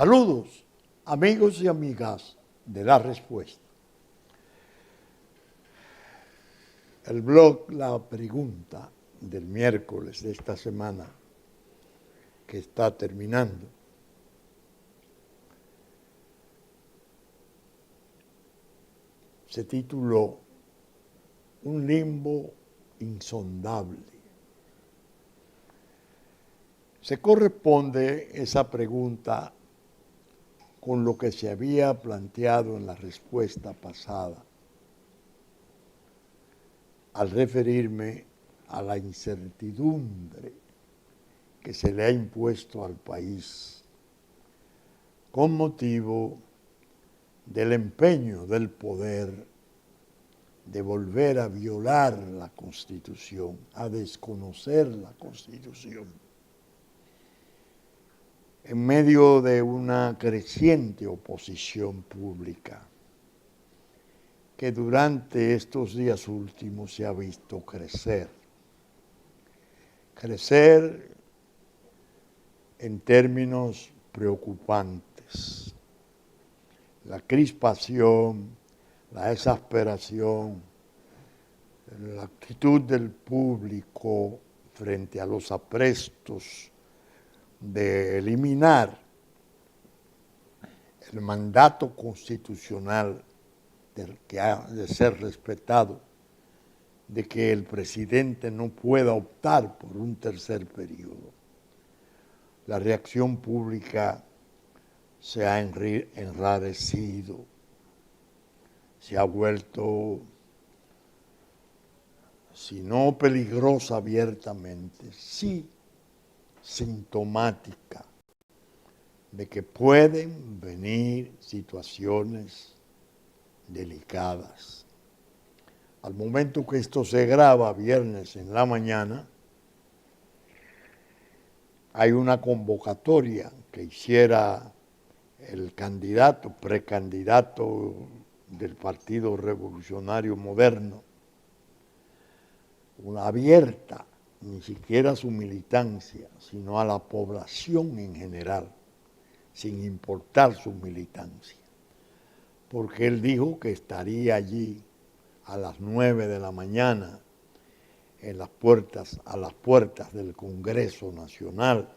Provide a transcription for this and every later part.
Saludos, amigos y amigas de La Respuesta. El blog La Pregunta del miércoles de esta semana, que está terminando, se tituló Un limbo insondable. Se corresponde esa pregunta con lo que se había planteado en la respuesta pasada, al referirme a la incertidumbre que se le ha impuesto al país con motivo del empeño del poder de volver a violar la Constitución, a desconocer la Constitución, en medio de una creciente oposición pública que durante estos días últimos se ha visto crecer. Crecer en términos preocupantes. La crispación, la exasperación, la actitud del público frente a los aprestos de eliminar el mandato constitucional del que ha de ser respetado, de que el presidente no pueda optar por un tercer periodo. La reacción pública se ha enrarecido, se ha vuelto, si no peligrosa abiertamente, sí sintomática de que pueden venir situaciones delicadas. Al momento que esto se graba, viernes en la mañana, hay una convocatoria que hiciera el precandidato del Partido Revolucionario Moderno, una abierta, ni siquiera a su militancia, sino a la población en general, sin importar su militancia, porque él dijo que estaría allí a las 9 de la mañana a las puertas del Congreso Nacional.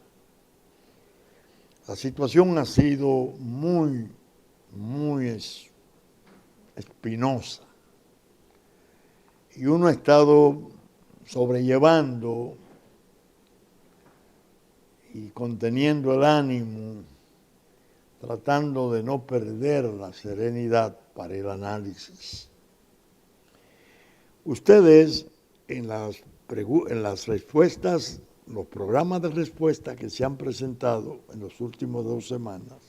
La situación ha sido muy espinosa y uno ha estado sobrellevando y conteniendo el ánimo, tratando de no perder la serenidad para el análisis. Ustedes en las respuestas, los programas de respuesta que se han presentado en las últimas 2 semanas,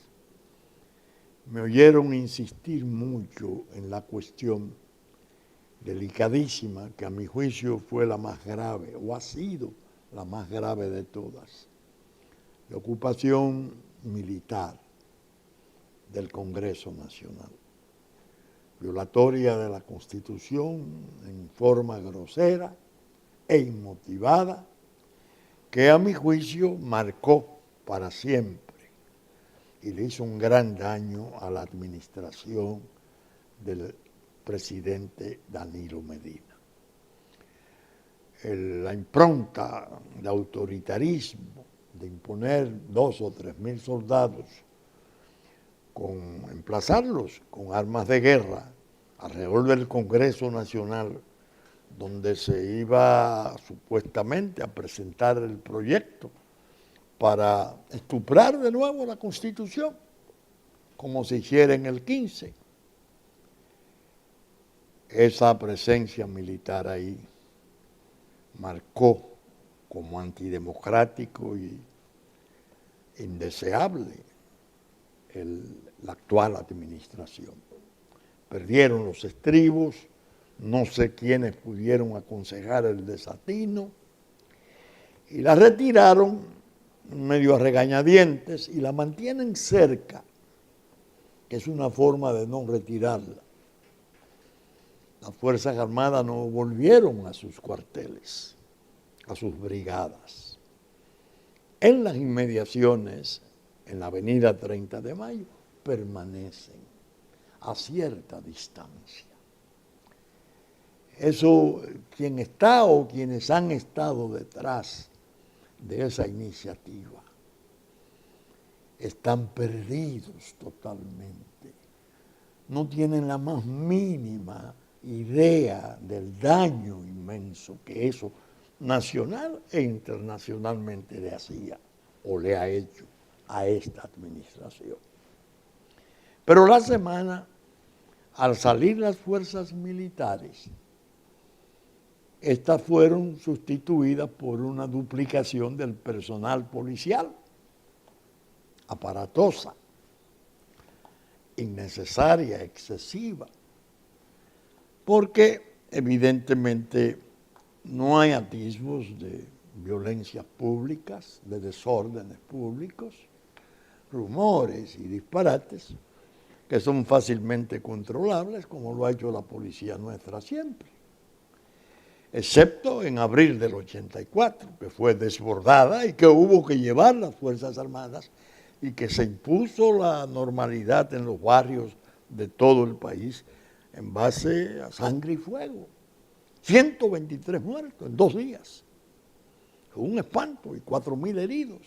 me oyeron insistir mucho en la cuestión delicadísima, que a mi juicio fue la más grave, o ha sido la más grave de todas, la ocupación militar del Congreso Nacional, violatoria de la Constitución en forma grosera e inmotivada, que a mi juicio marcó para siempre y le hizo un gran daño a la administración del presidente Danilo Medina. La impronta de autoritarismo, de imponer 2 o 3 mil soldados, emplazarlos con armas de guerra alrededor del Congreso Nacional, donde se iba supuestamente a presentar el proyecto para estuprar de nuevo la Constitución, como se hiciera en el 15. Esa presencia militar ahí marcó como antidemocrático y indeseable la actual administración. Perdieron los estribos, no sé quiénes pudieron aconsejar el desatino, y la retiraron medio a regañadientes y la mantienen cerca, que es una forma de no retirarla. Las Fuerzas Armadas no volvieron a sus cuarteles, a sus brigadas. En las inmediaciones en la avenida 30 de Mayo, permanecen a cierta distancia. Eso, quien está o quienes han estado detrás de esa iniciativa están perdidos totalmente. No tienen la más mínima idea del daño inmenso que eso nacional e internacionalmente le hacía o le ha hecho a esta administración. Pero la semana, al salir las fuerzas militares, estas fueron sustituidas por una duplicación del personal policial, aparatosa, innecesaria, excesiva, porque evidentemente no hay atisbos de violencias públicas, de desórdenes públicos, rumores y disparates que son fácilmente controlables, como lo ha hecho la policía nuestra siempre. Excepto en abril del 84, que fue desbordada y que hubo que llevar las Fuerzas Armadas y que se impuso la normalidad en los barrios de todo el país en base a sangre y fuego. 123 muertos en 2 días. Un espanto y 4.000 heridos.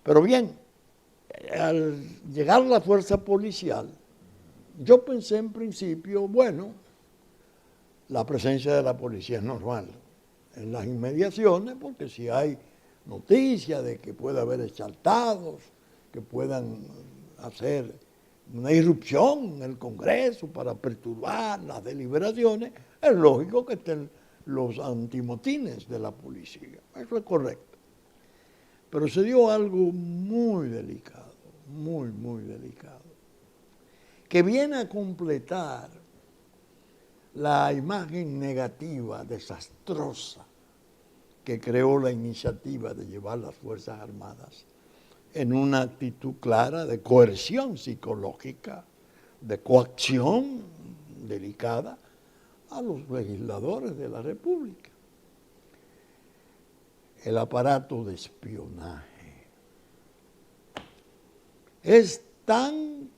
Pero bien, al llegar la fuerza policial, yo pensé en principio, bueno, la presencia de la policía es normal en las inmediaciones, porque si hay noticias de que puede haber exaltados, que puedan hacer una irrupción en el Congreso para perturbar las deliberaciones, es lógico que estén los antimotines de la policía. Eso es correcto. Pero se dio algo muy delicado, muy delicado, que viene a completar la imagen negativa, desastrosa, que creó la iniciativa de llevar las Fuerzas Armadas en una actitud clara de coerción psicológica, de coacción delicada a los legisladores de la República. El aparato de espionaje es tan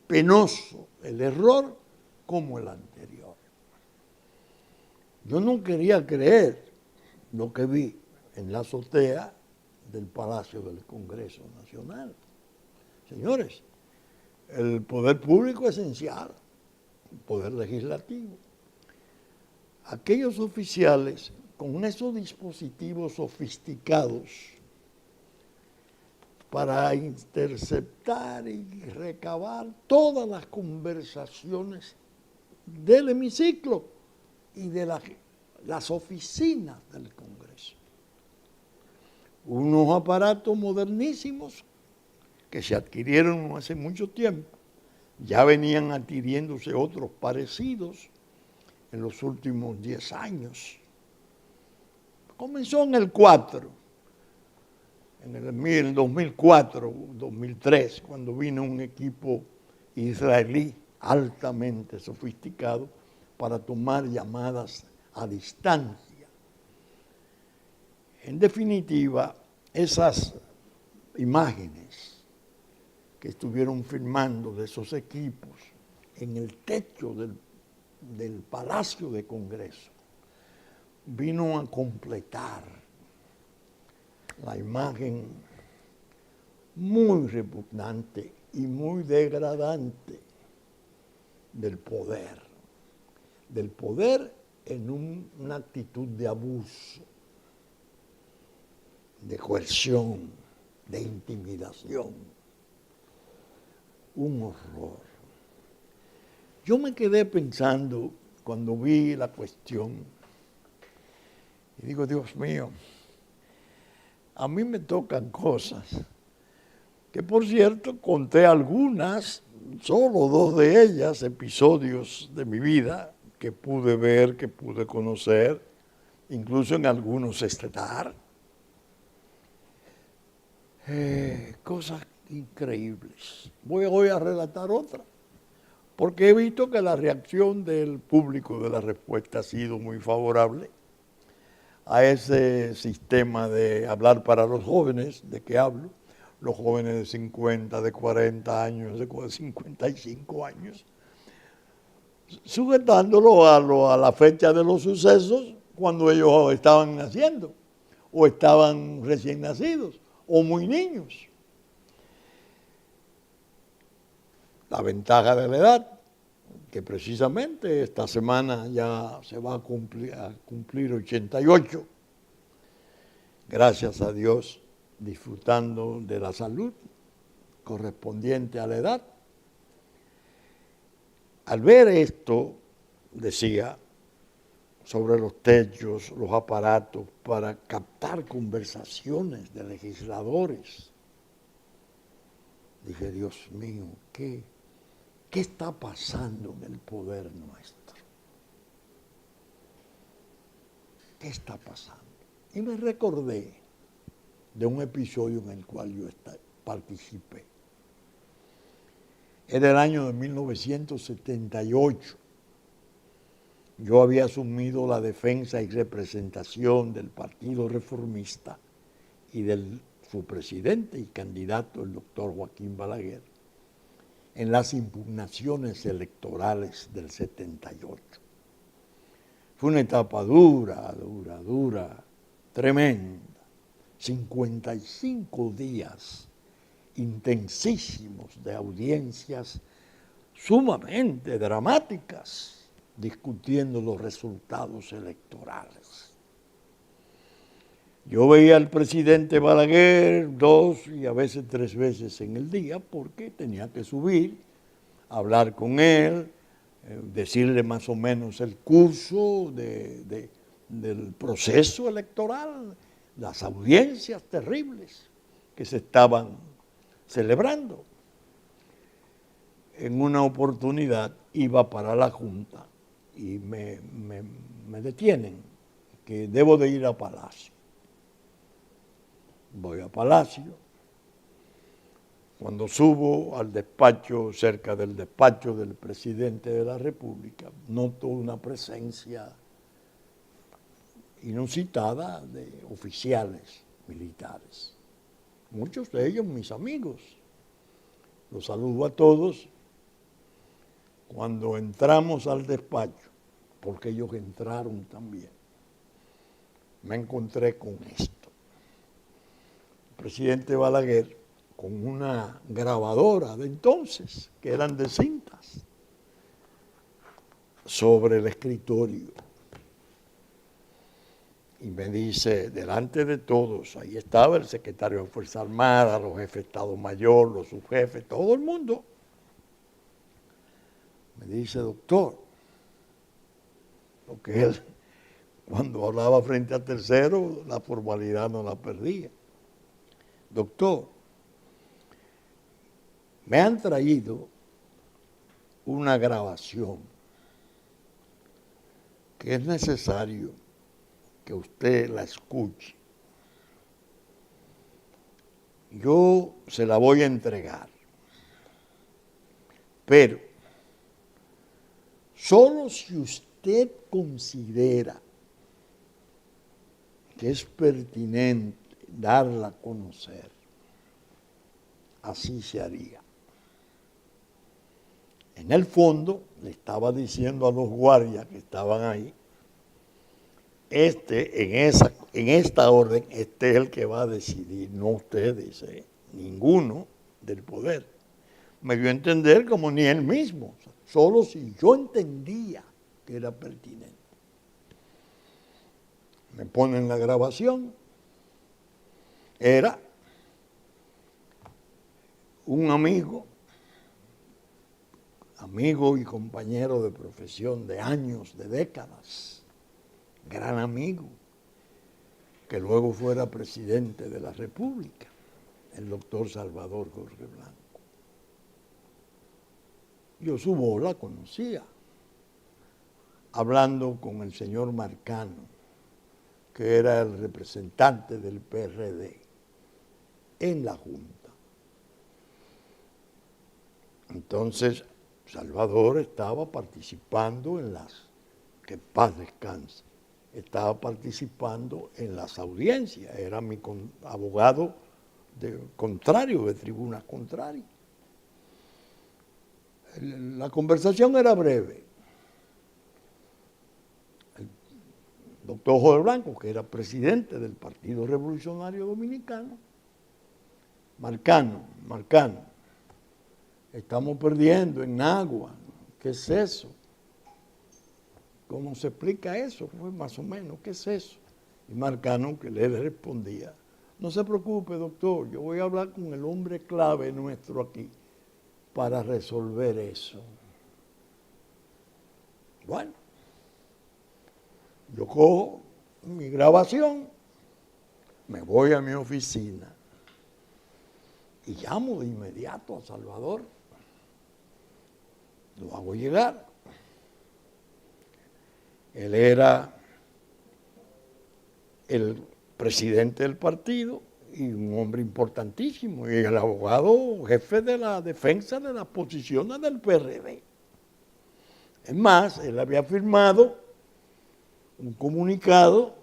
penoso el error como el anterior. Yo no quería creer lo que vi en la azotea del Palacio del Congreso Nacional. Señores, el poder público es esencial, el poder legislativo. Aquellos oficiales con esos dispositivos sofisticados para interceptar y recabar todas las conversaciones del hemiciclo y de las oficinas del Congreso. Unos aparatos modernísimos que se adquirieron hace mucho tiempo, ya venían adquiriéndose otros parecidos en los últimos 10 años. Comenzó en el 4, en el 2004, 2003, cuando vino un equipo israelí altamente sofisticado para tomar llamadas a distancia. En definitiva, esas imágenes que estuvieron filmando de esos equipos en el techo del Palacio de Congreso vino a completar la imagen muy repugnante y muy degradante del poder en una actitud de abuso, de coerción, de intimidación. Un horror. Yo me quedé pensando cuando vi la cuestión y digo, Dios mío, a mí me tocan cosas que, por cierto, conté algunas, solo 2 de ellas, episodios de mi vida que pude ver, que pude conocer, incluso en algunos estar. Cosas increíbles. Voy hoy a relatar otra, porque he visto que la reacción del público de la respuesta ha sido muy favorable a ese sistema de hablar para los jóvenes, de que hablo, los jóvenes de 50, de 40 años, de 55 años, sujetándolo a la fecha de los sucesos cuando ellos estaban naciendo, o estaban recién nacidos, o muy niños. La ventaja de la edad, que precisamente esta semana ya se va a cumplir 88, gracias a Dios, disfrutando de la salud correspondiente a la edad. Al ver esto, decía, sobre los techos, los aparatos para captar conversaciones de legisladores, dije, Dios mío, ¿qué está pasando en el poder nuestro? ¿Qué está pasando? Y me recordé de un episodio en el cual yo participé. Era el año de 1978. Yo había asumido la defensa y representación del Partido Reformista y su presidente y candidato, el doctor Joaquín Balaguer, en las impugnaciones electorales del 78. Fue una etapa dura, tremenda. 55 días intensísimos de audiencias sumamente dramáticas, discutiendo los resultados electorales. Yo veía al presidente Balaguer 2 y a veces 3 veces en el día porque tenía que subir, hablar con él, decirle más o menos el curso del proceso electoral, las audiencias terribles que se estaban celebrando. En una oportunidad iba para la Junta y me detienen, que debo de ir a Palacio. Voy a Palacio. Cuando subo al despacho, cerca del despacho del presidente de la República, noto una presencia inusitada de oficiales militares. Muchos de ellos mis amigos. Los saludo a todos. Cuando entramos al despacho, porque ellos entraron también, me encontré con esto. El presidente Balaguer, con una grabadora de entonces, que eran de cintas, sobre el escritorio. Y me dice, delante de todos, ahí estaba el secretario de Fuerzas Armadas, los jefes de Estado Mayor, los subjefes, todo el mundo. Me dice, doctor, porque él, cuando hablaba frente a terceros, la formalidad no la perdía. Doctor, me han traído una grabación que es necesario que usted la escuche. Yo se la voy a entregar, pero solo si usted considera que es pertinente darla a conocer, así se haría. En el fondo, le estaba diciendo a los guardias que estaban ahí, en esta orden, este es el que va a decidir, no ustedes, ninguno del poder. Me dio a entender como ni él mismo, solo si yo entendía que era pertinente. Me ponen la grabación, era un amigo y compañero de profesión de años, de décadas, gran amigo, que luego fuera presidente de la República, el doctor Salvador Jorge Blanco. Yo su voz la conocía, hablando con el señor Marcano, que era el representante del PRD en la Junta. Entonces, Salvador estaba participando en las, que paz descanse, estaba participando en las audiencias, era mi abogado contrario, de tribunas contrarias. La conversación era breve. El doctor Jorge Blanco, que era presidente del Partido Revolucionario Dominicano, Marcano, estamos perdiendo en agua, ¿qué es eso? ¿Cómo se explica eso? Pues más o menos, ¿qué es eso? Y Marcano que le respondía, no se preocupe, doctor, yo voy a hablar con el hombre clave nuestro aquí para resolver eso. Bueno, yo cojo mi grabación, me voy a mi oficina y llamo de inmediato a Salvador. Lo hago llegar. Él era el presidente del partido y un hombre importantísimo, y el abogado jefe de la defensa de las posiciones del PRD. Es más, él había firmado un comunicado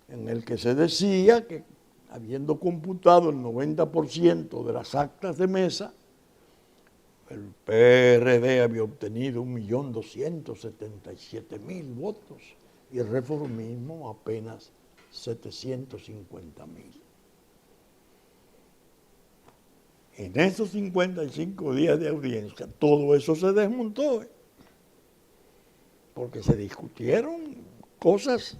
en el que se decía que, habiendo computado el 90% de las actas de mesa, el PRD había obtenido 1.277.000 votos y el reformismo apenas 750.000. En esos 55 días de audiencia, todo eso se desmontó, porque se discutieron cosas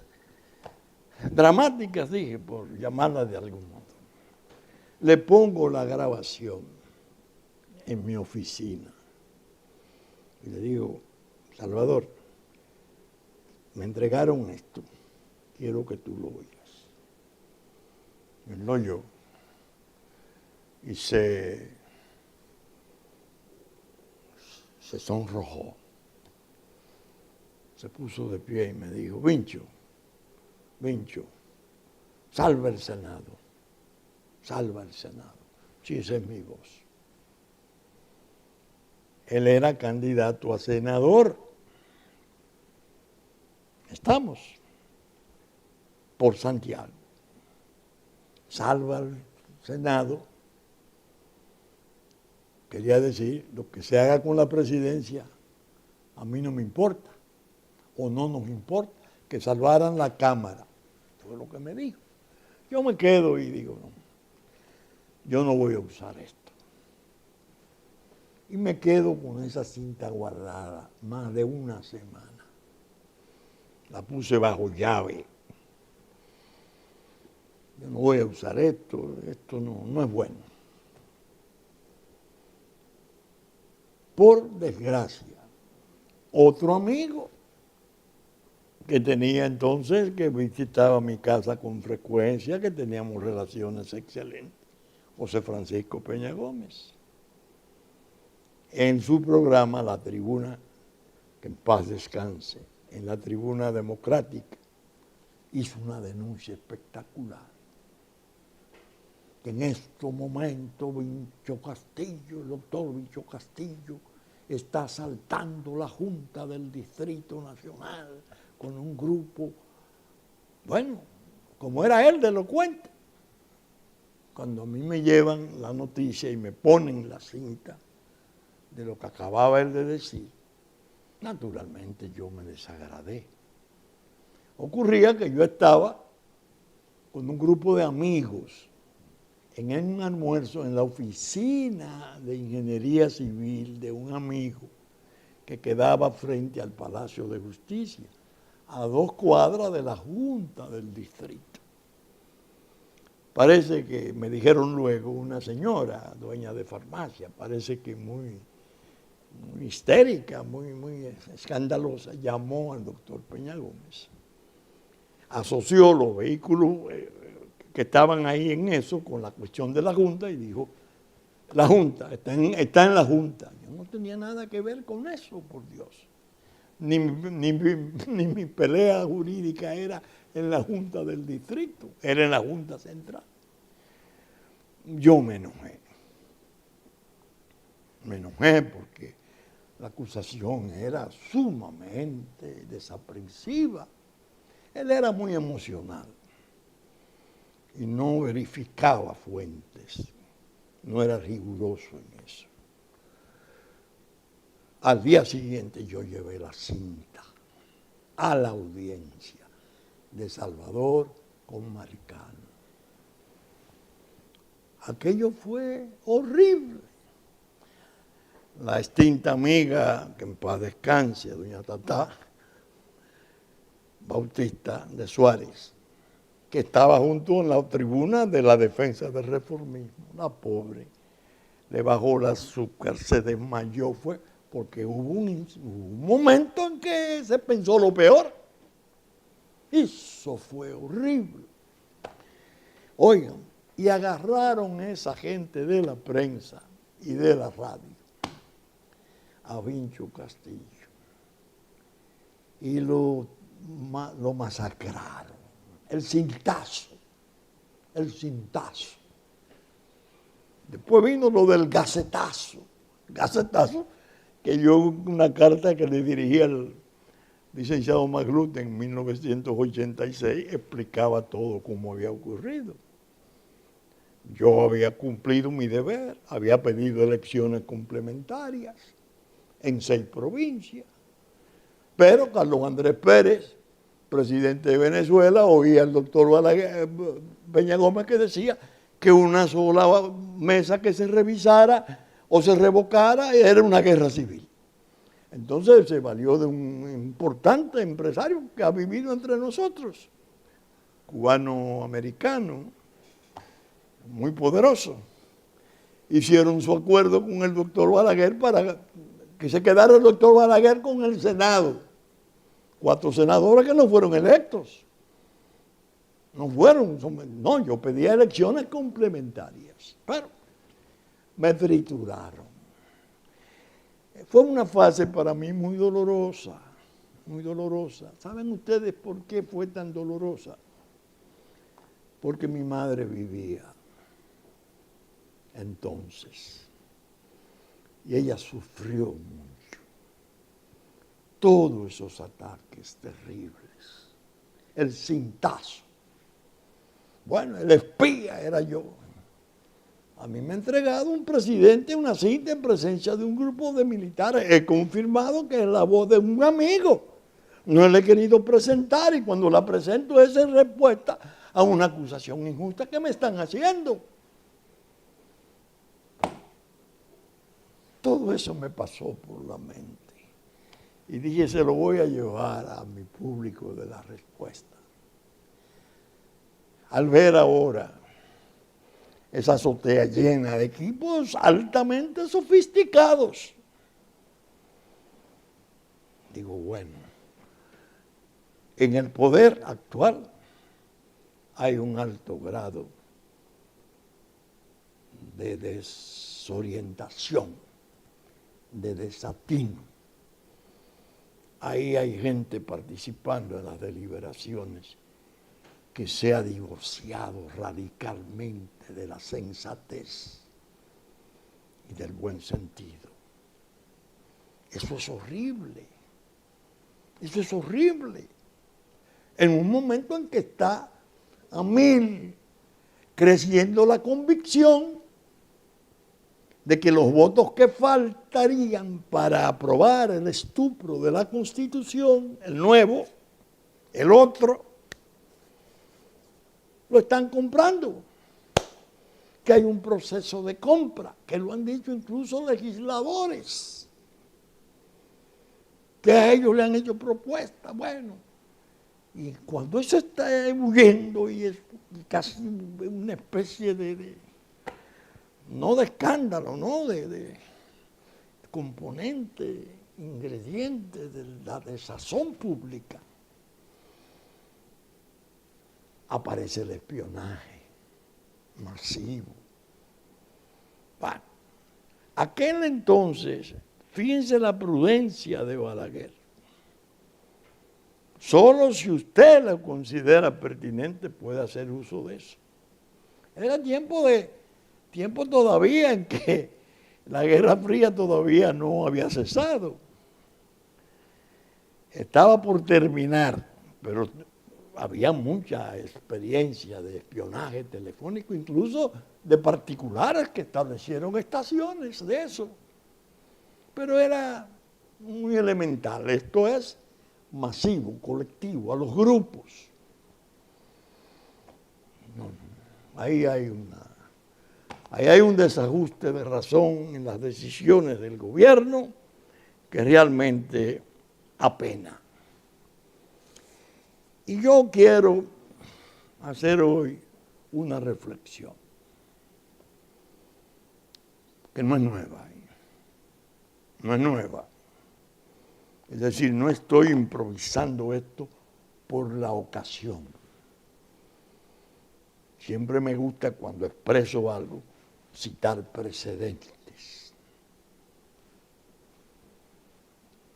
dramáticas, dije, por llamarlas de algún modo. Le pongo la grabación en mi oficina y le digo, Salvador, me entregaron esto, quiero que tú lo oigas. Él lo oyó y se sonrojó, se puso de pie y me dijo, Vincho, salva el Senado, salva el Senado. Sí, esa es mi voz. Él era candidato a senador. Estamos por Santiago. Salva el Senado. Quería decir, lo que se haga con la presidencia, a mí no me importa, o no nos importa, que salvaran la Cámara. Fue lo que me dijo. Yo me quedo y digo, no, yo no voy a usar esto. Y me quedo con esa cinta guardada más de una semana. La puse bajo llave. Yo no voy a usar esto no es bueno. Por desgracia, otro amigo que tenía entonces, que visitaba mi casa con frecuencia, que teníamos relaciones excelentes, José Francisco Peña Gómez, en su programa La Tribuna, que en paz descanse, en la Tribuna Democrática, hizo una denuncia espectacular. Que en estos momentos el doctor Vincho Castillo, está asaltando la Junta del Distrito Nacional con un grupo, bueno, como era él de elocuente. Cuando a mí me llevan la noticia y me ponen la cinta de lo que acababa él de decir, naturalmente yo me desagradé. Ocurría que yo estaba con un grupo de amigos en un almuerzo en la oficina de ingeniería civil de un amigo que quedaba frente al Palacio de Justicia, a 2 cuadras de la Junta del Distrito. Parece que, me dijeron luego, una señora, dueña de farmacia, parece que muy histérica, muy escandalosa, llamó al doctor Peña Gómez, asoció los vehículos que estaban ahí en eso con la cuestión de la Junta y dijo, la Junta, está en la Junta. Yo no tenía nada que ver con eso, por Dios. Ni mi pelea jurídica era en la Junta del Distrito, era en la Junta Central. Yo me enojé. Me enojé porque la acusación era sumamente desaprensiva. Él era muy emocional y no verificaba fuentes, no era riguroso en eso. Al día siguiente yo llevé la cinta a la audiencia de Salvador con Marcano. Aquello fue horrible. La extinta amiga, que en paz descanse, doña Tatá Bautista de Suárez, que estaba junto en la tribuna de la defensa del reformismo, la pobre, le bajó el azúcar, se desmayó, fue porque hubo un momento en que se pensó lo peor. Eso fue horrible. Oigan, y agarraron a esa gente de la prensa y de la radio, a Vincho Castillo, y lo masacraron. El cintazo. Después vino lo del gacetazo, que yo una carta que le dirigí al licenciado Magluta en 1986 explicaba todo cómo había ocurrido. Yo había cumplido mi deber, había pedido elecciones complementarias en 6 provincias, pero Carlos Andrés Pérez, presidente de Venezuela, oía al doctor Peña Gómez que decía que una sola mesa que se revisara o se revocara era una guerra civil. Entonces se valió de un importante empresario que ha vivido entre nosotros, cubano-americano, muy poderoso. Hicieron su acuerdo con el doctor Balaguer para que se quedara el doctor Balaguer con el Senado. 4 senadores que no fueron electos. No, yo pedía elecciones complementarias, pero me trituraron. Fue una fase para mí muy dolorosa, muy dolorosa. ¿Saben ustedes por qué fue tan dolorosa? Porque mi madre vivía entonces y ella sufrió mucho todos esos ataques terribles, el cintazo. Bueno, el espía era yo. A mí me ha entregado un presidente una cinta en presencia de un grupo de militares. He confirmado que es la voz de un amigo. No le he querido presentar y cuando la presento es en respuesta a una acusación injusta que me están haciendo. Todo eso me pasó por la mente. Y dije, se lo voy a llevar a mi público de la respuesta. Al ver ahora esa azotea llena de equipos altamente sofisticados, digo, bueno, en el poder actual hay un alto grado de desorientación, de desatino. Ahí hay gente participando en las deliberaciones que se ha divorciado radicalmente de la sensatez y del buen sentido. Eso es horrible. Eso es horrible. En un momento en que está a 1000 creciendo la convicción de que los votos que faltarían para aprobar el estupro de la Constitución, el nuevo, el otro, lo están comprando, que hay un proceso de compra, que lo han dicho incluso legisladores, que a ellos le han hecho propuestas, bueno, y cuando eso está huyendo y es casi una especie de no de escándalo, no de componente, ingrediente de la desazón pública, aparece el espionaje masivo. Bueno, aquel entonces, fíjense la prudencia de Balaguer. Solo si usted lo considera pertinente puede hacer uso de eso. Era tiempo todavía en que la Guerra Fría todavía no había cesado. Estaba por terminar, pero había mucha experiencia de espionaje telefónico, incluso de particulares que establecieron estaciones de eso. Pero era muy elemental. Esto es masivo, colectivo, a los grupos. Ahí hay un desajuste de razón en las decisiones del gobierno que realmente apena. Y yo quiero hacer hoy una reflexión que no es nueva. No es nueva. Es decir, no estoy improvisando esto por la ocasión. Siempre me gusta, cuando expreso algo, citar precedentes.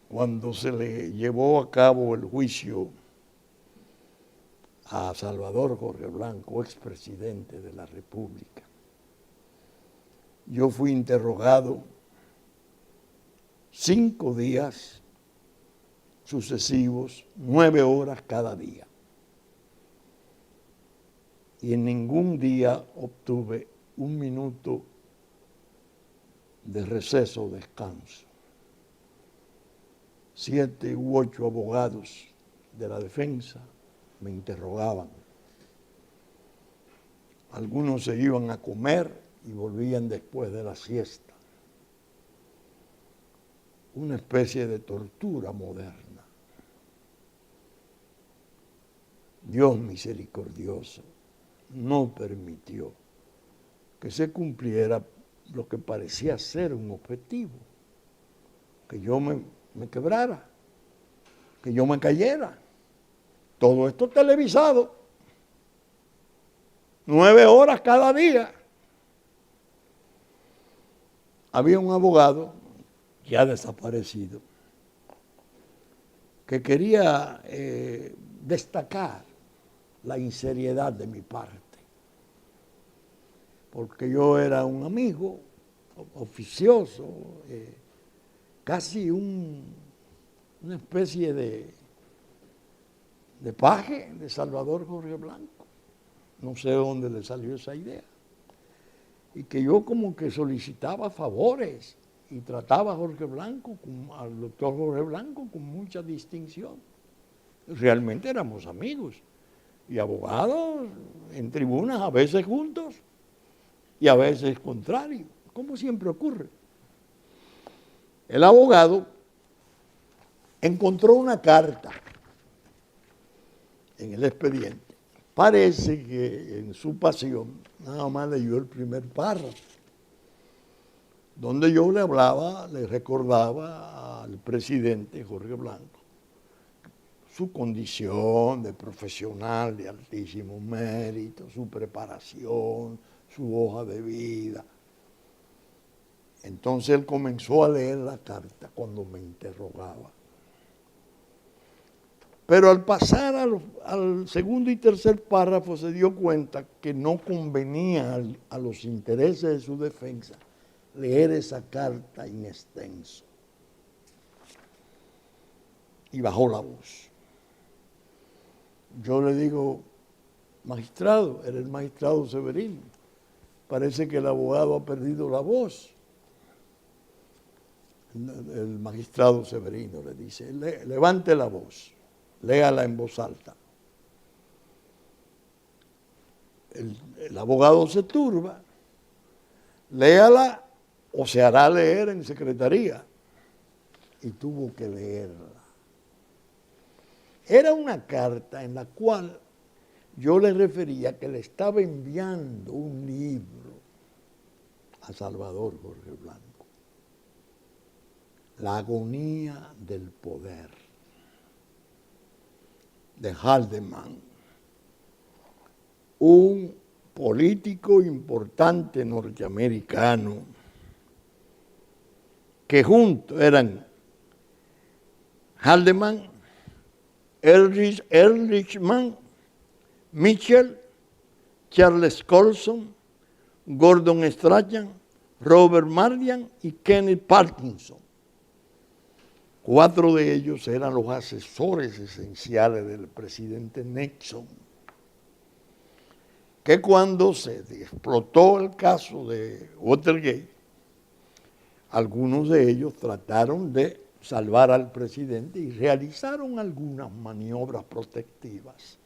Cuando se le llevó a cabo el juicio a Salvador Jorge Blanco, expresidente de la República, yo fui interrogado 5 días sucesivos, 9 horas cada día. Y en ningún día obtuve 1 minuto de receso o descanso. 7 u 8 abogados de la defensa me interrogaban. Algunos se iban a comer y volvían después de la siesta. Una especie de tortura moderna. Dios misericordioso no permitió que se cumpliera lo que parecía ser un objetivo, que yo me quebrara, que yo me cayera. Todo esto televisado, 9 horas cada día. Había un abogado, ya desaparecido, que quería destacar la inseriedad de mi parte, porque yo era un amigo oficioso, casi una especie de paje de Salvador Jorge Blanco. No sé de dónde le salió esa idea. Y que yo como que solicitaba favores y trataba a Jorge Blanco, al doctor Jorge Blanco, con mucha distinción. Realmente éramos amigos y abogados en tribunas, a veces juntos y a veces contrarios, como siempre ocurre. El abogado encontró una carta en el expediente. Parece que en su pasión nada más leyó el primer párrafo, donde yo le hablaba, le recordaba al presidente Jorge Blanco su condición de profesional de altísimo mérito, su preparación, su hoja de vida. Entonces él comenzó a leer la carta cuando me interrogaba. Pero al pasar al segundo y tercer párrafo se dio cuenta que no convenía a los intereses de su defensa leer esa carta in extenso. Y bajó la voz. Yo le digo, magistrado, era el magistrado Severino, parece que el abogado ha perdido la voz. El magistrado Severino le dice, levante la voz, léala en voz alta. El abogado se turba, léala o se hará leer en secretaría. Y tuvo que leerla. Era una carta en la cual yo le refería que le estaba enviando un libro a Salvador Jorge Blanco. La agonía del poder, de Haldeman, un político importante norteamericano que juntos eran Haldeman, Ehrlichman, Mitchell, Charles Colson, Gordon Strachan, Robert Mardian y Kenneth Parkinson. 4 de ellos eran los asesores esenciales del presidente Nixon, que cuando se explotó el caso de Watergate, algunos de ellos trataron de salvar al presidente y realizaron algunas maniobras protectivas.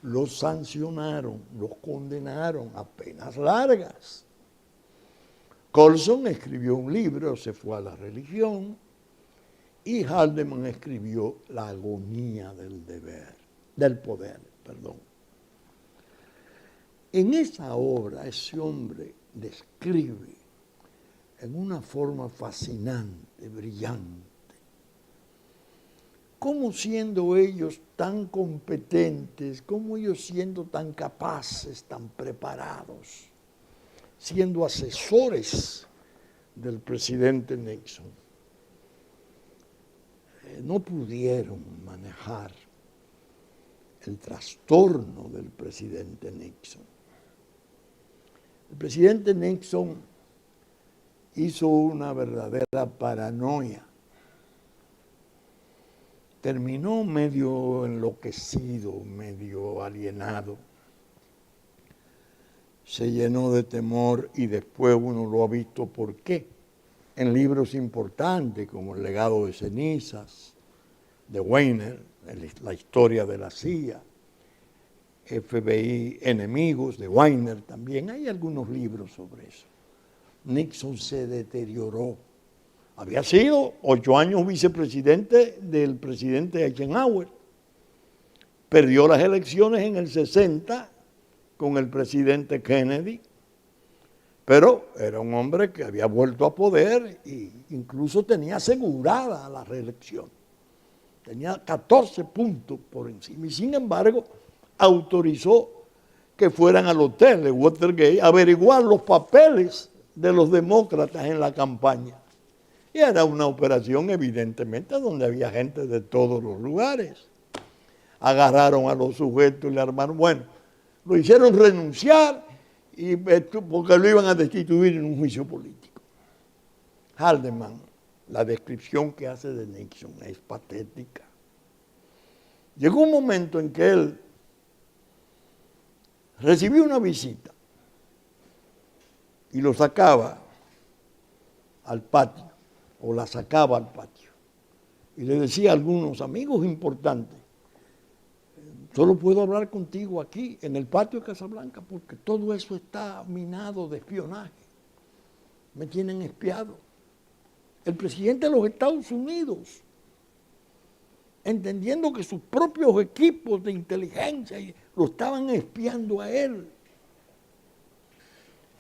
Los sancionaron, los condenaron a penas largas. Colson escribió un libro, Se fue a la religión, y Haldeman escribió La agonía del poder. En esa obra ese hombre describe en una forma fascinante, brillante, cómo siendo ellos tan competentes, cómo ellos siendo tan capaces, tan preparados, siendo asesores del presidente Nixon, no pudieron manejar el trastorno del presidente Nixon. El presidente Nixon hizo una verdadera paranoia. Terminó medio enloquecido, medio alienado. Se llenó de temor y después uno lo ha visto por qué. En libros importantes como El legado de cenizas, de Weiner, la historia de la CIA, FBI Enemigos, de Weiner también. Hay algunos libros sobre eso. Nixon se deterioró. Había sido 8 años vicepresidente del presidente Eisenhower. Perdió las elecciones en el 60 con el presidente Kennedy, pero era un hombre que había vuelto a poder e incluso tenía asegurada la reelección. Tenía 14 puntos por encima y sin embargo autorizó que fueran al hotel de Watergate a averiguar los papeles de los demócratas en la campaña. Y era una operación evidentemente donde había gente de todos los lugares. Agarraron a los sujetos y le armaron, bueno, lo hicieron renunciar porque lo iban a destituir en un juicio político. Haldeman, la descripción que hace de Nixon es patética. Llegó un momento en que él recibió una visita y lo sacaba al patio, o la sacaba al patio, y le decía a algunos amigos importantes, solo puedo hablar contigo aquí, en el patio de Casablanca, porque todo eso está minado de espionaje. Me tienen espiado. El presidente de los Estados Unidos, entendiendo que sus propios equipos de inteligencia lo estaban espiando a él.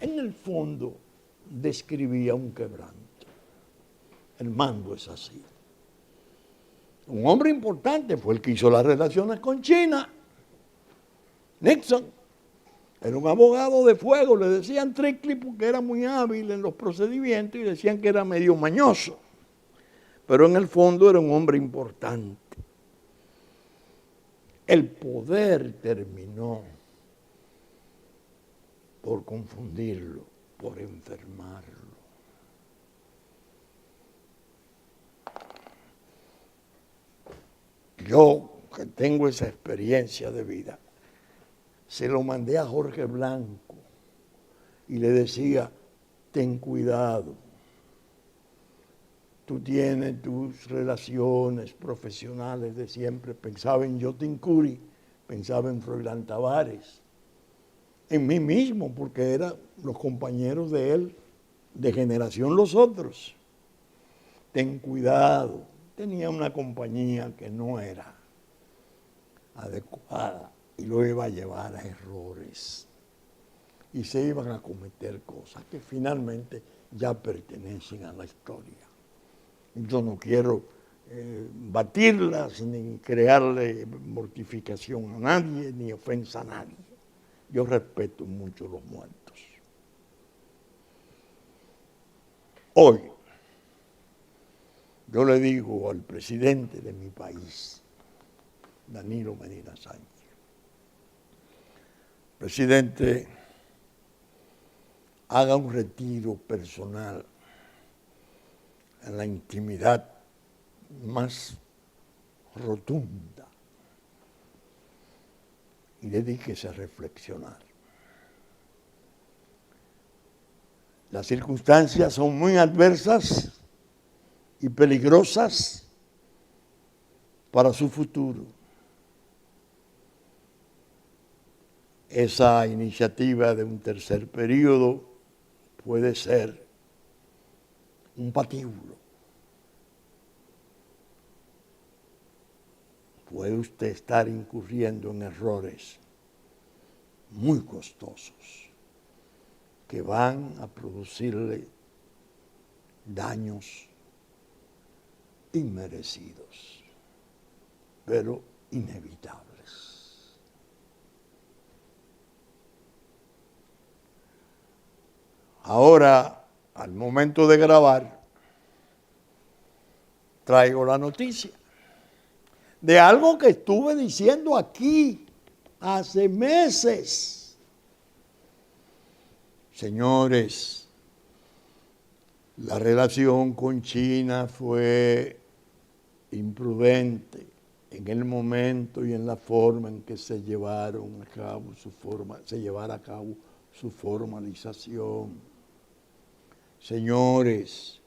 En el fondo, describía un quebranto. El mando es así. Un hombre importante fue el que hizo las relaciones con China. Nixon era un abogado de fuego, le decían Trickley porque era muy hábil en los procedimientos y decían que era medio mañoso. Pero en el fondo era un hombre importante. El poder terminó por confundirlo, por enfermarlo. Yo, que tengo esa experiencia de vida, se lo mandé a Jorge Blanco y le decía, ten cuidado, tú tienes tus relaciones profesionales de siempre. Pensaba en Jotin Curi, pensaba en Froilán Tavares, en mí mismo, porque eran los compañeros de él, de generación los otros. Ten cuidado. Tenía una compañía que no era adecuada y lo iba a llevar a errores. Y se iban a cometer cosas que finalmente ya pertenecen a la historia. Yo no quiero batirlas ni crearle mortificación a nadie ni ofensa a nadie. Yo respeto mucho los muertos. Hoy, yo le digo al presidente de mi país, Danilo Medina Sánchez, presidente, haga un retiro personal en la intimidad más rotunda y dedíquese a reflexionar. Las circunstancias son muy adversas y peligrosas para su futuro. Esa iniciativa de un tercer periodo puede ser un patíbulo. Puede usted estar incurriendo en errores muy costosos que van a producirle daños inmerecidos, pero inevitables. Ahora, al momento de grabar, traigo la noticia de algo que estuve diciendo aquí hace meses. Señores, la relación con China fue imprudente en el momento y en la forma en que se llevara a cabo su formalización. Señores,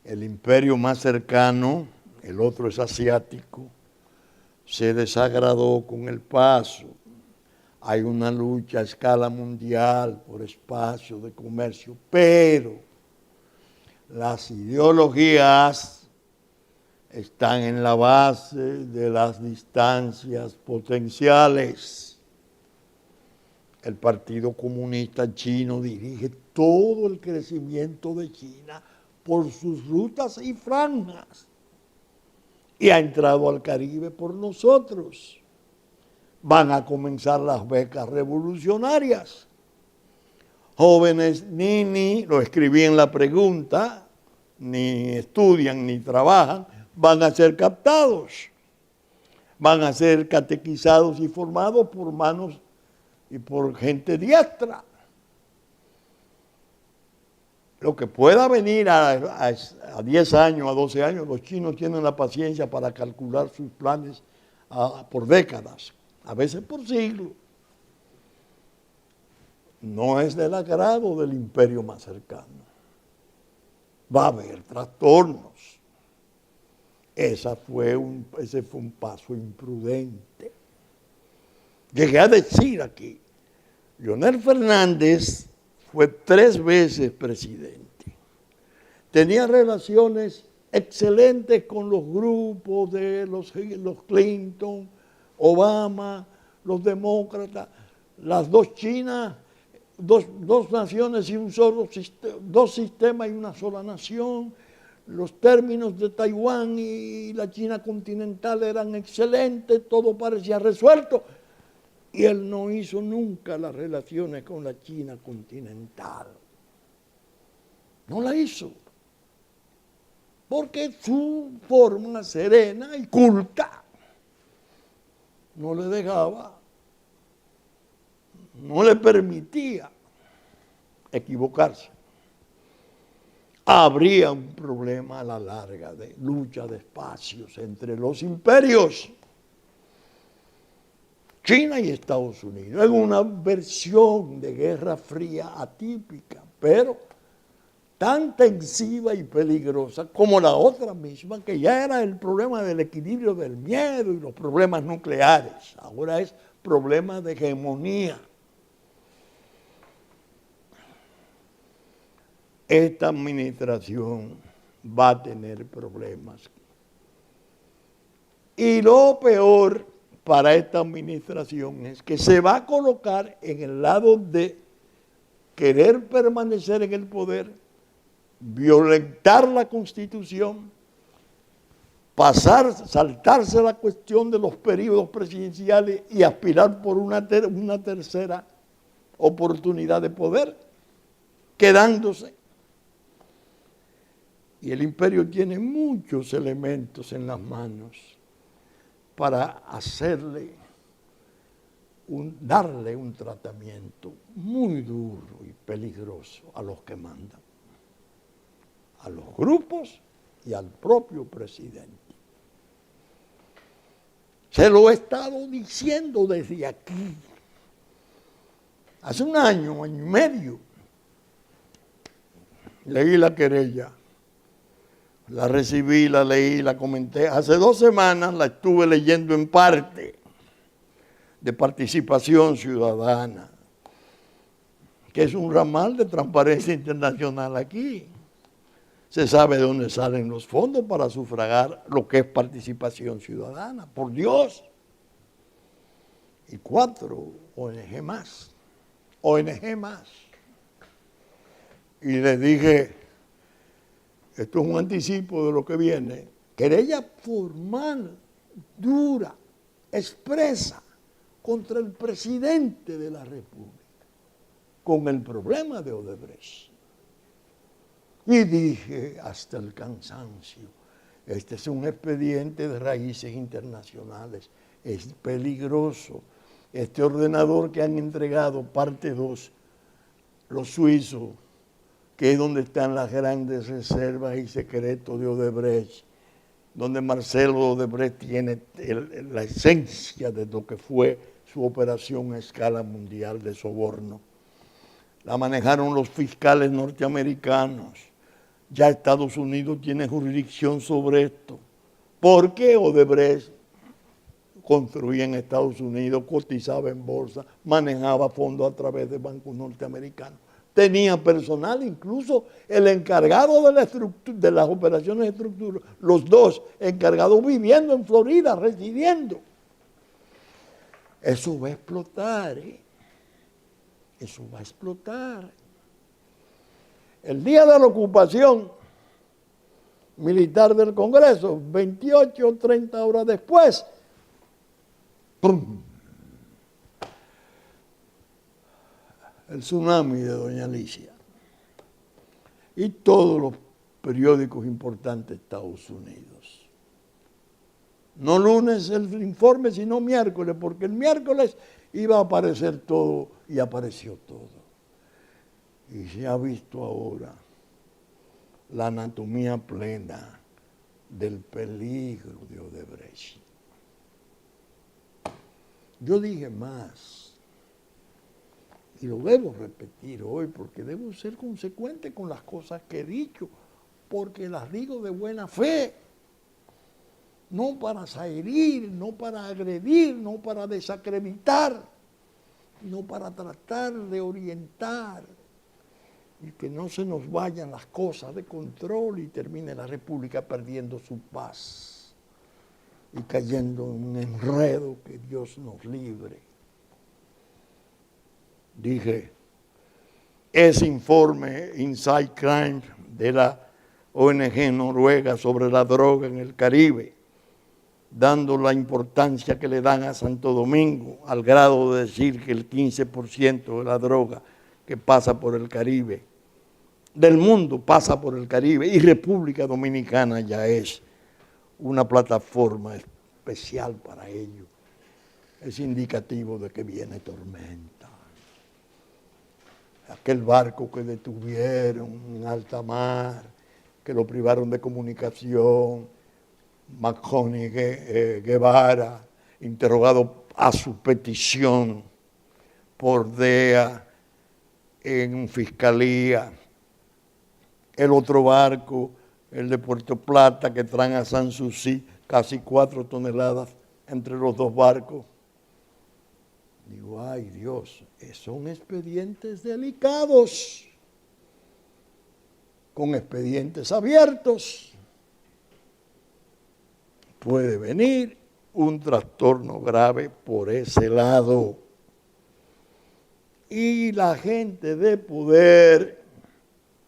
el imperio más cercano, el otro es asiático, se desagradó con el paso. Hay una lucha a escala mundial por espacio de comercio, pero las ideologías están en la base de las distancias potenciales. El Partido Comunista Chino dirige todo el crecimiento de China por sus rutas y franjas y ha entrado al Caribe por nosotros. Van a comenzar las becas revolucionarias. Jóvenes ni lo escribí en la pregunta, ni estudian ni trabajan, van a ser captados. Van a ser catequizados y formados por manos y por gente diestra. Lo que pueda venir a 10 años, a 12 años, los chinos tienen la paciencia para calcular sus planes por décadas, a veces por siglos. No es del agrado del imperio más cercano. Va a haber trastornos. Ese fue un paso imprudente. Llegué a decir aquí, Leonel Fernández fue 3 veces presidente. Tenía relaciones excelentes con los grupos de los Clinton, Obama, los demócratas, las dos Chinas, dos naciones y un solo sistema, 2 sistemas y una sola nación. Los términos de Taiwán y la China continental eran excelentes, todo parecía resuelto. Y él no hizo nunca las relaciones con la China continental. No la hizo. Porque su forma serena y culta no le dejaba, no le permitía equivocarse. Habría un problema a la larga de lucha de espacios entre los imperios, China y Estados Unidos. Es una versión de Guerra Fría atípica, pero tan tensiva y peligrosa como la otra misma, que ya era el problema del equilibrio del miedo y los problemas nucleares. Ahora es problema de hegemonía. Esta administración va a tener problemas. Y lo peor para esta administración es que se va a colocar en el lado de querer permanecer en el poder, violentar la Constitución, saltarse la cuestión de los periodos presidenciales y aspirar por una tercera oportunidad de poder, quedándose. Y el imperio tiene muchos elementos en las manos para darle un tratamiento muy duro y peligroso a los que mandan, a los grupos y al propio presidente. Se lo he estado diciendo desde aquí. Hace un año y medio, leí la querella. La recibí, la leí, la comenté. Hace 2 semanas la estuve leyendo en parte, de participación ciudadana, que es un ramal de Transparencia Internacional aquí. Se sabe de dónde salen los fondos para sufragar lo que es participación ciudadana, por Dios. Y 4 ONG más. ONG más. Y les dije, esto es un anticipo de lo que viene. Querella formal, dura, expresa, contra el presidente de la República, con el problema de Odebrecht. Y dije hasta el cansancio, este es un expediente de raíces internacionales, es peligroso. Este ordenador que han entregado, parte 2, los suizos, que es donde están las grandes reservas y secretos de Odebrecht, donde Marcelo Odebrecht tiene la esencia de lo que fue su operación a escala mundial de soborno. La manejaron los fiscales norteamericanos. Ya Estados Unidos tiene jurisdicción sobre esto. Porque Odebrecht construía en Estados Unidos, cotizaba en bolsa, manejaba fondos a través de bancos norteamericanos. Tenía personal, incluso el encargado de las operaciones de estructura, los 2 encargados viviendo en Florida, residiendo. Eso va a explotar, ¿eh? Eso va a explotar. El día de la ocupación militar del Congreso, 28 o 30 horas después, ¡pum!, el tsunami de doña Alicia. Y todos los periódicos importantes de Estados Unidos. No lunes el informe, sino miércoles, porque el miércoles iba a aparecer todo y apareció todo. Y se ha visto ahora la anatomía plena del peligro de Odebrecht. Yo dije más, y lo debo repetir hoy porque debo ser consecuente con las cosas que he dicho, porque las digo de buena fe, no para herir, no para agredir, no para desacreditar, no para tratar de orientar y que no se nos vayan las cosas de control y termine la República perdiendo su paz y cayendo en un enredo que Dios nos libre. Dije, ese informe Inside Crime de la ONG noruega sobre la droga en el Caribe, dando la importancia que le dan a Santo Domingo, al grado de decir que el 15% de la droga que pasa por el Caribe, del mundo pasa por el Caribe, y República Dominicana ya es una plataforma especial para ello. Es indicativo de que viene tormenta. Aquel barco que detuvieron en alta mar, que lo privaron de comunicación, Maconi Guevara, interrogado a su petición por DEA en fiscalía. El otro barco, el de Puerto Plata, que traen a Sanssouci, casi 4 toneladas entre los 2 barcos. Digo, ay Dios, son expedientes delicados, con expedientes abiertos. Puede venir un trastorno grave por ese lado. Y la gente de poder,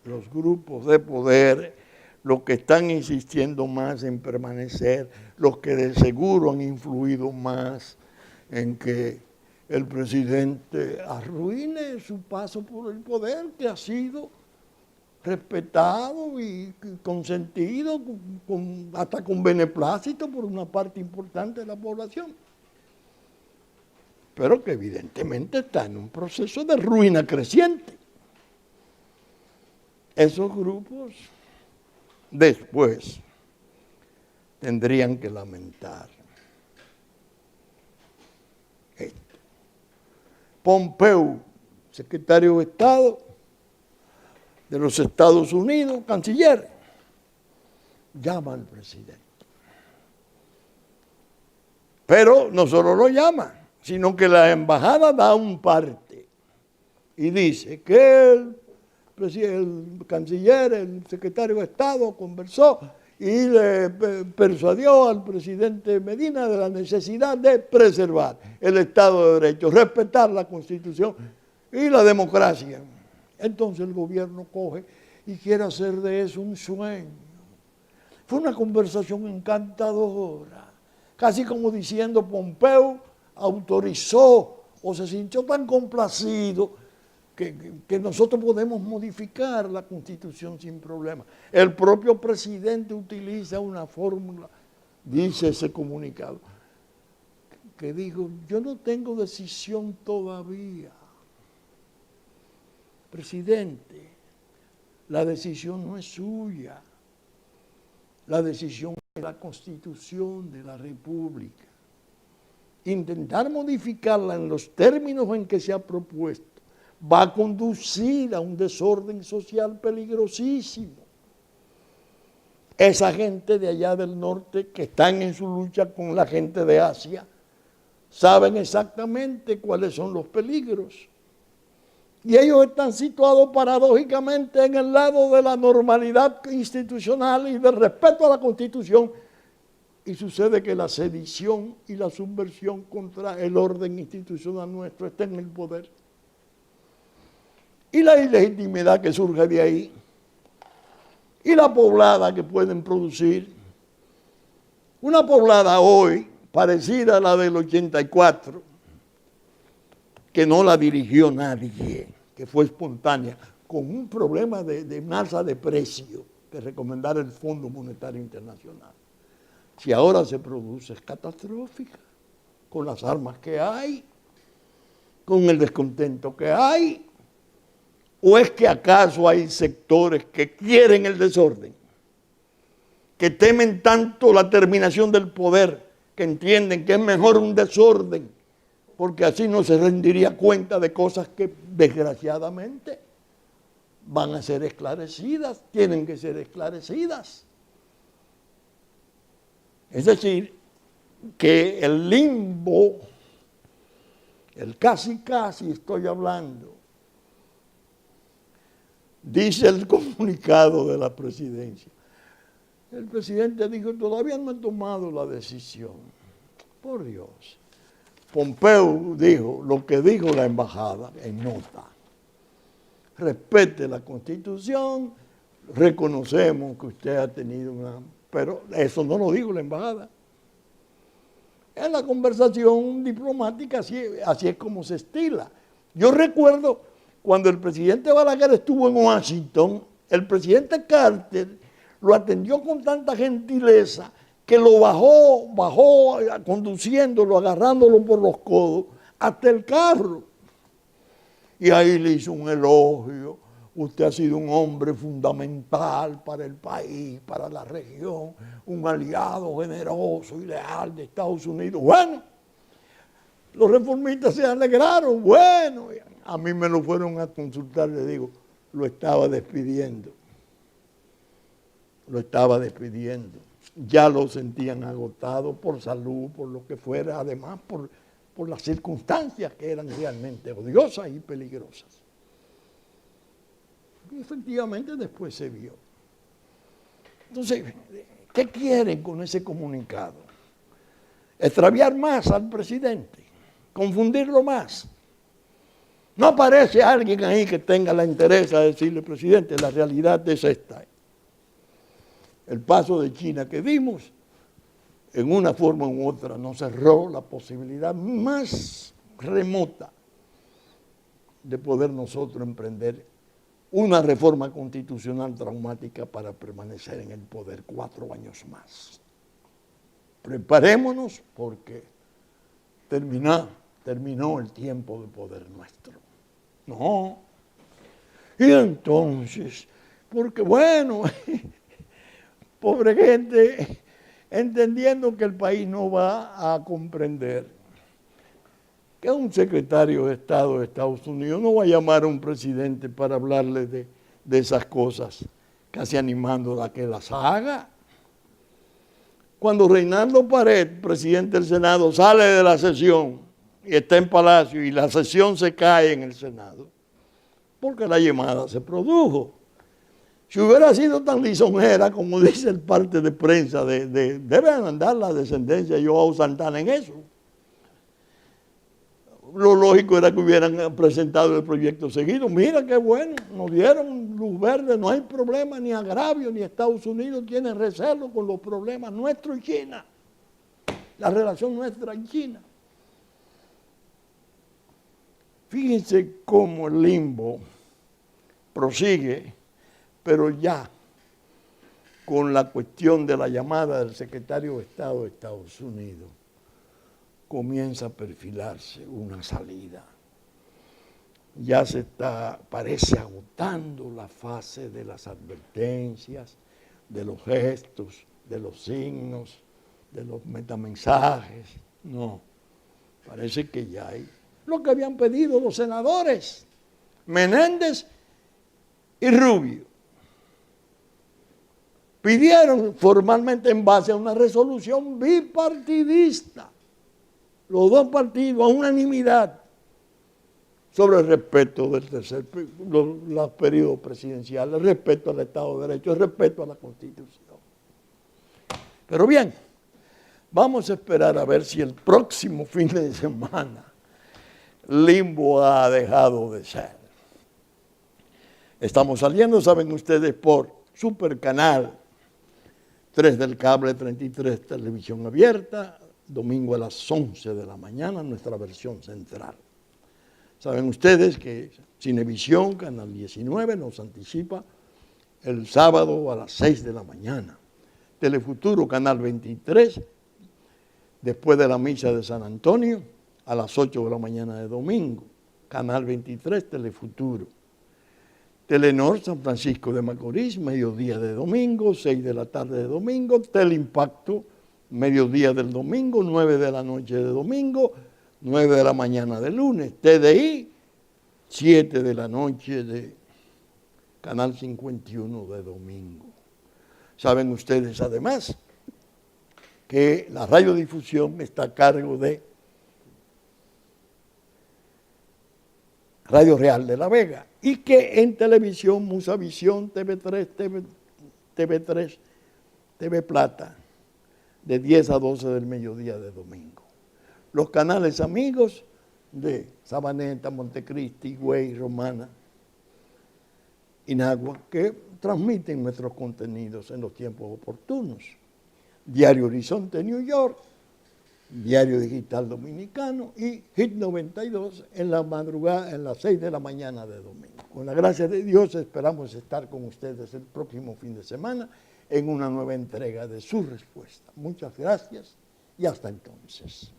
los grupos de poder, los que están insistiendo más en permanecer, los que de seguro han influido más en que el presidente arruine su paso por el poder, que ha sido respetado y consentido, hasta con beneplácito por una parte importante de la población, pero que evidentemente está en un proceso de ruina creciente. Esos grupos después tendrían que lamentar Pompeo, secretario de Estado de los Estados Unidos, canciller, llama al presidente. Pero no solo lo llama, sino que la embajada da un parte y dice que el canciller, el secretario de Estado conversó y le persuadió al presidente Medina de la necesidad de preservar el Estado de Derecho, respetar la Constitución y la democracia. Entonces el gobierno coge y quiere hacer de eso un sueño. Fue una conversación encantadora, casi como diciendo Pompeo autorizó o se sintió tan complacido que nosotros podemos modificar la Constitución sin problema. El propio presidente utiliza una fórmula, dice ese comunicado, que dijo, yo no tengo decisión todavía. Presidente, la decisión no es suya, la decisión es de la Constitución de la República. Intentar modificarla en los términos en que se ha propuesto va a conducir a un desorden social peligrosísimo. Esa gente de allá del norte que están en su lucha con la gente de Asia saben exactamente cuáles son los peligros. Y ellos están situados paradójicamente en el lado de la normalidad institucional y del respeto a la Constitución. Y sucede que la sedición y la subversión contra el orden institucional nuestro está en el poder. Y la ilegitimidad que surge de ahí, y la poblada que pueden producir. Una poblada hoy, parecida a la del 84, que no la dirigió nadie, que fue espontánea, con un problema de masa de precio que recomendara el Fondo Monetario Internacional. Si ahora se produce, es catastrófica, con las armas que hay, con el descontento que hay. ¿O es que acaso hay sectores que quieren el desorden, que temen tanto la terminación del poder, que entienden que es mejor un desorden, porque así no se rendiría cuenta de cosas que desgraciadamente van a ser esclarecidas, tienen que ser esclarecidas? Es decir, que el limbo, el casi estoy hablando, dice el comunicado de la presidencia. El presidente dijo, todavía no he tomado la decisión. Por Dios. Pompeo dijo lo que dijo la embajada en nota. Respete la Constitución, reconocemos que usted ha tenido una... Pero eso no lo dijo la embajada. En la conversación diplomática así es como se estila. Yo recuerdo cuando el presidente Balaguer estuvo en Washington, el presidente Carter lo atendió con tanta gentileza que lo bajó conduciéndolo, agarrándolo por los codos, hasta el carro. Y ahí le hizo un elogio. Usted ha sido un hombre fundamental para el país, para la región, un aliado generoso y leal de Estados Unidos. Bueno, los reformistas se alegraron, bueno, a mí me lo fueron a consultar, le digo, lo estaba despidiendo. Lo estaba despidiendo. Ya lo sentían agotado por salud, por lo que fuera, además por las circunstancias que eran realmente odiosas y peligrosas. Y efectivamente después se vio. Entonces, ¿qué quieren con ese comunicado? Extraviar más al presidente, confundirlo más. No aparece alguien ahí que tenga la interés de decirle, presidente, la realidad es esta. El paso de China que vimos, en una forma u otra, nos cerró la posibilidad más remota de poder nosotros emprender una reforma constitucional traumática para permanecer en el poder 4 años más. Preparémonos porque terminó el tiempo de poder nuestro. No. Y entonces, porque bueno, pobre gente, entendiendo que el país no va a comprender que un secretario de Estado de Estados Unidos no va a llamar a un presidente para hablarle de esas cosas, casi animándola a que las haga. Cuando Reinaldo Pared, presidente del Senado, sale de la sesión y está en Palacio y la sesión se cae en el Senado, porque la llamada se produjo. Si hubiera sido tan lisonjera, como dice el parte de prensa, deben andar la descendencia de Joao Santana en eso. Lo lógico era que hubieran presentado el proyecto seguido. Mira qué bueno, nos dieron luz verde, no hay problema ni agravio, ni Estados Unidos tiene recelo con los problemas nuestros y China. La relación nuestra y China. Fíjense cómo el limbo prosigue, pero ya con la cuestión de la llamada del secretario de Estado de Estados Unidos, comienza a perfilarse una salida. Ya se parece agotando la fase de las advertencias, de los gestos, de los signos, de los metamensajes. No, parece que ya hay lo que habían pedido los senadores Menéndez y Rubio. Pidieron formalmente en base a una resolución bipartidista, los dos partidos a unanimidad, sobre el respeto del los periodos presidenciales, el respeto al Estado de Derecho, el respeto a la Constitución. Pero bien, vamos a esperar a ver si el próximo fin de semana limbo ha dejado de ser. Estamos saliendo, saben ustedes, por Supercanal 3 del cable, 33 televisión abierta, domingo a las 11 de la mañana, nuestra versión central. Saben ustedes que Cinevisión, Canal 19, nos anticipa el sábado a las 6 de la mañana. Telefuturo, Canal 23, después de la misa de San Antonio, a las 8 de la mañana de domingo. Canal 23, Telefuturo. Telenor, San Francisco de Macorís, mediodía de domingo, 6 de la tarde de domingo. Teleimpacto, mediodía del domingo, 9 de la noche de domingo, 9 de la mañana de lunes. TDI, 7 de la noche de Canal 51 de domingo. Saben ustedes además que la radiodifusión está a cargo de Radio Real de la Vega y que en televisión, Musavisión, TV3, TV3, TV Plata, de 10 a 12 del mediodía de domingo. Los canales amigos de Sabaneta, Montecristi, Higüey, Romana, Inagua, que transmiten nuestros contenidos en los tiempos oportunos. Diario Horizonte, New York, Diario Digital Dominicano y Hit 92 en la madrugada, en las 6 de la mañana de domingo. Con la gracia de Dios esperamos estar con ustedes el próximo fin de semana en una nueva entrega de Su Respuesta. Muchas gracias y hasta entonces.